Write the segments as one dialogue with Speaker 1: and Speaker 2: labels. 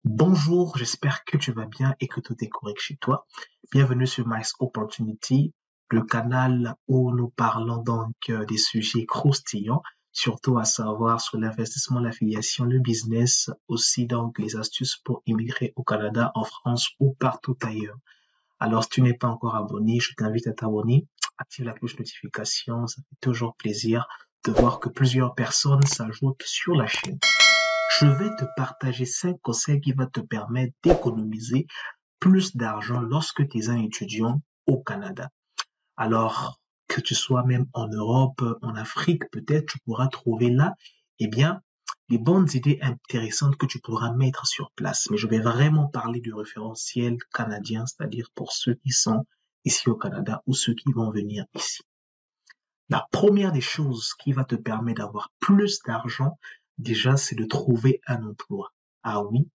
Speaker 1: Bonjour, j'espère que tu vas bien et que tout est correct chez toi. Bienvenue sur Nice Opportunity, le canal où nous parlons des sujets croustillants, surtout à savoir sur l'investissement, l'affiliation, le business, aussi donc les astuces pour immigrer au Canada, en France ou partout ailleurs. Alors, si tu n'es pas encore abonné, je t'invite à t'abonner, active la cloche notification, ça fait toujours plaisir de voir que plusieurs personnes s'ajoutent sur la chaîne. Je vais te partager 5 conseils qui vont te permettre d'économiser plus d'argent lorsque tu es un étudiant au Canada. Alors, que tu sois même en Europe, en Afrique, peut-être tu pourras trouver là, eh bien, des bonnes idées intéressantes que tu pourras mettre sur place. Mais je vais vraiment parler du référentiel canadien, c'est-à-dire pour ceux qui sont ici au Canada ou ceux qui vont venir ici. La première des choses qui va te permettre d'avoir plus d'argent, déjà, c'est de trouver un emploi. Ah oui,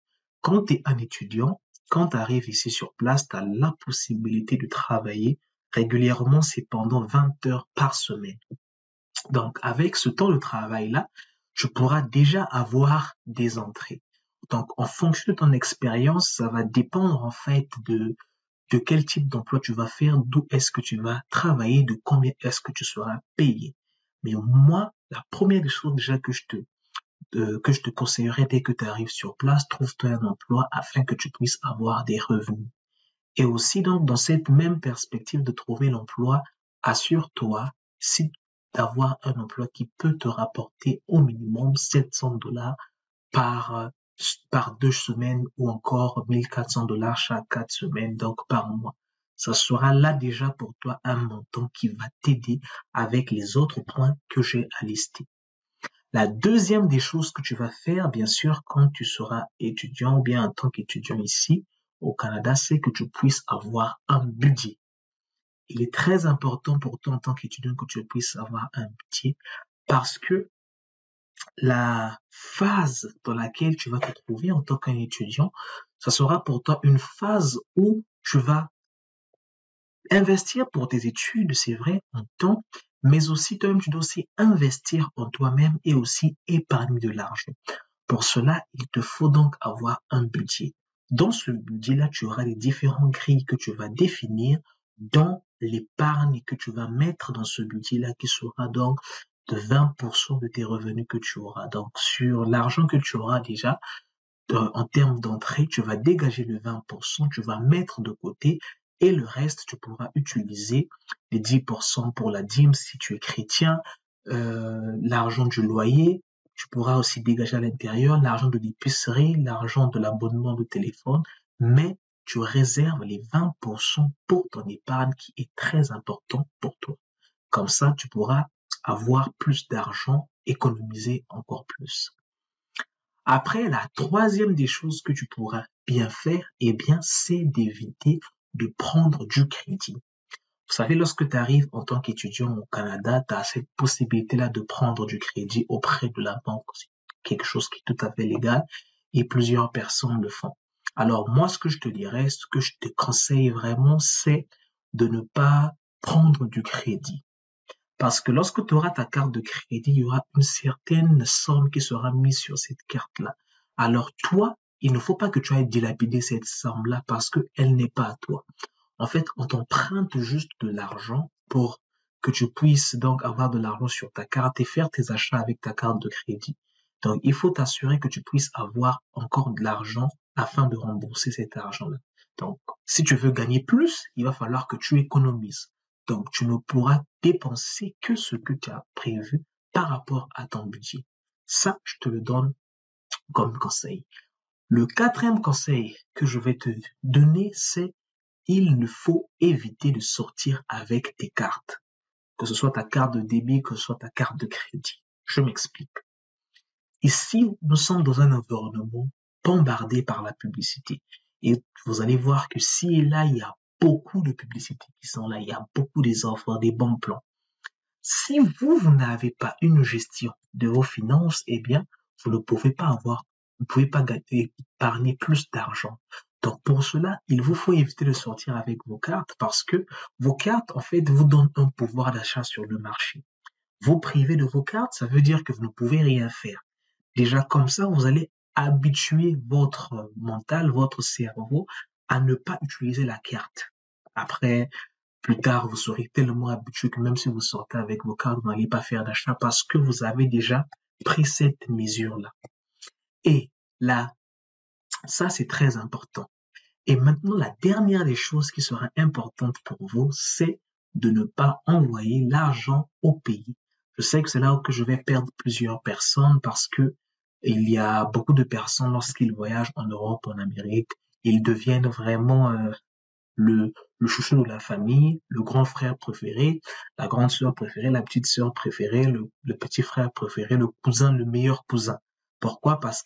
Speaker 1: quand tu es un étudiant, quand tu arrives ici sur place, tu as la possibilité de travailler régulièrement, c'est pendant 20 heures par semaine. Donc, avec ce temps de travail-là, tu pourras déjà avoir des entrées. Donc, en fonction de ton expérience, ça va dépendre en fait de quel type d'emploi tu vas faire, d'où est-ce que tu vas travailler, de combien est-ce que tu seras payé. Mais moi, la première des choses déjà que je te conseillerais dès que tu arrives sur place, trouve-toi un emploi afin que tu puisses avoir des revenus. Et aussi donc dans cette même perspective de trouver l'emploi, assure-toi si d'avoir un emploi qui peut te rapporter au minimum 700 dollars par, par 2 semaines ou encore 1400 dollars chaque 4 semaines, donc par mois. Ça sera là déjà pour toi un montant qui va t'aider avec les autres points que j'ai à lister. La deuxième des choses que tu vas faire, bien sûr, quand tu seras étudiant ou bien en tant qu'étudiant ici au Canada, c'est que tu puisses avoir un budget. Il est très important pour toi en tant qu'étudiant que tu puisses avoir un budget parce que la phase dans laquelle tu vas te trouver en tant qu'un étudiant, ça sera pour toi une phase où tu vas investir pour tes études, c'est vrai, en temps, mais aussi toi-même, tu dois aussi investir en toi-même et aussi épargner de l'argent. Pour cela, il te faut donc avoir un budget. Dans ce budget-là, tu auras les différentes grilles que tu vas définir dans l'épargne que tu vas mettre dans ce budget-là qui sera donc de 20% de tes revenus que tu auras. Donc, sur l'argent que tu auras déjà, en termes d'entrée, tu vas dégager le 20%, tu vas mettre de côté et le reste, tu pourras utiliser les 10% pour la dîme si tu es chrétien, l'argent du loyer, tu pourras aussi dégager à l'intérieur l'argent de l'épicerie, l'argent de l'abonnement de téléphone, mais tu réserves les 20% pour ton épargne qui est très important pour toi. Comme ça, tu pourras avoir plus d'argent, économiser encore plus. Après, la troisième des choses que tu pourras bien faire, eh bien, c'est d'éviter de prendre du crédit. Vous savez, lorsque tu arrives en tant qu'étudiant au Canada, tu as cette possibilité-là de prendre du crédit auprès de la banque. C'est quelque chose qui est tout à fait légal et plusieurs personnes le font. Alors, moi, ce que je te dirais, ce que je te conseille vraiment, c'est de ne pas prendre du crédit. Parce que lorsque tu auras ta carte de crédit, il y aura une certaine somme qui sera mise sur cette carte-là. Alors toi, il ne faut pas que tu ailles dilapider cette somme-là parce qu'elle n'est pas à toi. En fait, on t'emprunte juste de l'argent pour que tu puisses donc avoir de l'argent sur ta carte et faire tes achats avec ta carte de crédit. Donc, il faut t'assurer que tu puisses avoir encore de l'argent afin de rembourser cet argent-là. Donc, si tu veux gagner plus, il va falloir que tu économises. Donc, tu ne pourras dépenser que ce que tu as prévu par rapport à ton budget. Ça, je te le donne comme conseil. Le quatrième conseil que je vais te donner, c'est il ne faut éviter de sortir avec tes cartes, que ce soit ta carte de débit, que ce soit ta carte de crédit. Je m'explique. Ici, nous sommes dans un environnement bombardé par la publicité. Et vous allez voir que ci et là, il y a beaucoup de publicités qui sont là, il y a beaucoup des offres, des bons plans. Si vous n'avez pas une gestion de vos finances, eh bien, vous ne pouvez pas épargner plus d'argent. Donc, pour cela, il vous faut éviter de sortir avec vos cartes parce que vos cartes, en fait, vous donnent un pouvoir d'achat sur le marché. Vous privez de vos cartes, ça veut dire que vous ne pouvez rien faire. Déjà, comme ça, vous allez habituer votre mental, votre cerveau à ne pas utiliser la carte. Après, plus tard, vous serez tellement habitué que même si vous sortez avec vos cartes, vous n'allez pas faire d'achat parce que vous avez déjà pris cette mesure-là. Et là, ça, c'est très important. Et maintenant, la dernière des choses qui sera importante pour vous, c'est de ne pas envoyer l'argent au pays. Je sais que c'est là où je vais perdre plusieurs personnes parce que il y a beaucoup de personnes lorsqu'ils voyagent en Europe, en Amérique, ils deviennent vraiment le chouchou de la famille, le grand frère préféré, la grande sœur préférée, la petite sœur préférée, le petit frère préféré, le cousin, le meilleur cousin. Pourquoi? Parce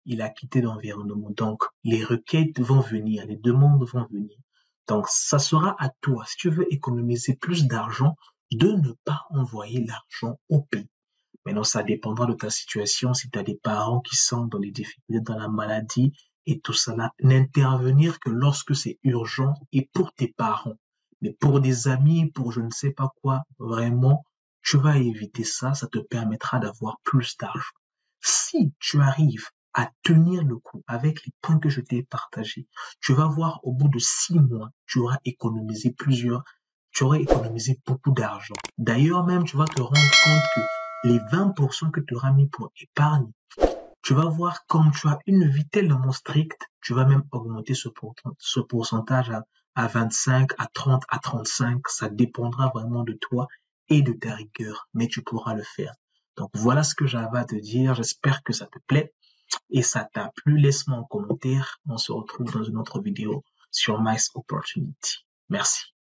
Speaker 1: il a quitté l'environnement. Donc, les requêtes vont venir, les demandes vont venir. Donc, ça sera à toi, si tu veux économiser plus d'argent, de ne pas envoyer l'argent au pays. Maintenant, ça dépendra de ta situation. Si tu as des parents qui sont dans les difficultés, dans la maladie et tout cela, n'intervenir que lorsque c'est urgent et pour tes parents. Mais pour des amis, pour je ne sais pas quoi, vraiment, tu vas éviter ça. Ça te permettra d'avoir plus d'argent. Si tu arrives à tenir le coup avec les points que je t'ai partagés, tu vas voir au bout de 6 mois, tu auras économisé beaucoup d'argent. D'ailleurs, même, tu vas te rendre compte que les 20% que tu auras mis pour épargne, tu vas voir comme tu as une vie tellement stricte, tu vas même augmenter ce pourcentage à 25, à 30, à 35. Ça dépendra vraiment de toi et de ta rigueur, mais tu pourras le faire. Donc voilà ce que j'avais à te dire. J'espère que ça te plaît et ça t'a plu. Laisse-moi en commentaire. On se retrouve dans une autre vidéo sur Mice Opportunity. Merci.